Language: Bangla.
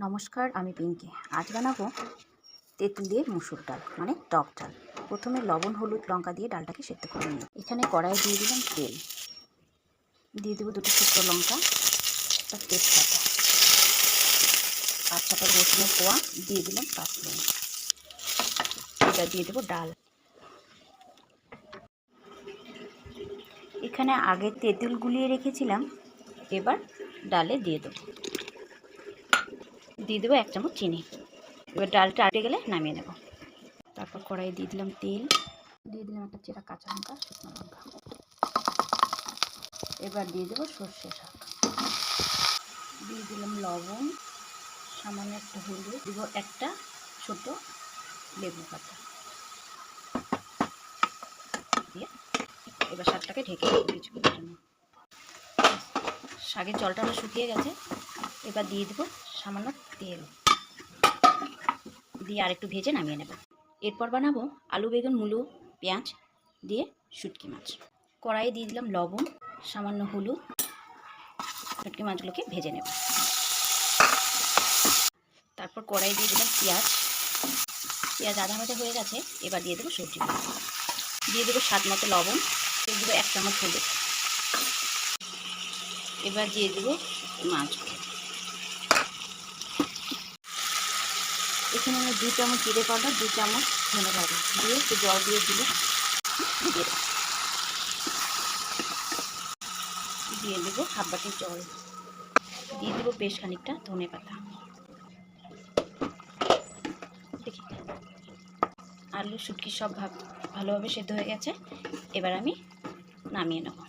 নমস্কার, আমি পিঙ্কি। আজ বানাবো তেঁতুল দিয়ে মুসুর ডাল, মানে টক ডাল। প্রথমে লবণ, হলুদ, লঙ্কা দিয়ে ডালটাকে সেদ্ধ করে নিই। এখানে কড়াই দিয়ে দিলাম তেল, দিয়ে দেবো দুটো শুকনো লঙ্কা, একটা তেজপাতা, 5-6টা রসুনের কোয়া, দিয়ে দিলাম পাঁচফোড়ন। এটা দিয়ে দেবো ডাল। এখানে আগে তেঁতুল গুলিয়ে রেখেছিলাম, এবার ডালে দিয়ে দেবো। 1 চামচ চিনি। এবার ডালটা আটে গেলে নামিয়ে নেব। তারপর কড়াইয়ে দিয়ে দিলাম তেল, দিয়ে দিলাম একটা চেরা কাঁচা লঙ্কা, শুকনো লঙ্কা। এবার দিয়ে দেবো সর্ষে শাক, দিয়ে দিলাম লবণ, সামান্য একটা হলুদ, দিব একটা ছোট লেবু পাতা, দিয়ে এবার শাকটাকে ঢেকে দেবো কিছুক্ষণের জন্য। শাকের জলটা আমার শুকিয়ে গেছে। এবার দিয়ে দেবো সামান্য তেল, দিয়ে আরেকটু ভেজে নামিয়ে নেব। এরপর বানাবো আলু, বেগুন, মূলো, পেঁয়াজ দিয়ে শুটকি মাছ। কড়াইয়ে দিয়ে দিলাম লবণ, সামান্য হলুদ, শুটকি মাছগুলোকে ভেজে নেব। তারপর কড়াইয়ে দিয়ে দিলাম পেঁয়াজ আধা ভাজা হয়ে গেছে। এবার দিয়ে দেবো সবজিগুলো, দিয়ে দেবো স্বাদ মতো লবণ, দিয়ে দেবো 1 চামচ হলুদ। এবার দিয়ে দেবো মাছগুলো। এখানে আমি 2 চামচ জিরে পাউডার, 2 চামচ ধনে পাউডার দিয়ে একটু জল দিয়ে দিয়ে দেবো হাফ বাটি জল, দিয়ে দেবো বেশ খানিকটা ধনে পাতা। দেখি আলু শুটকি সব ভালোভাবে সেদ্ধ হয়ে গেছে। এবার আমি নামিয়ে নেব।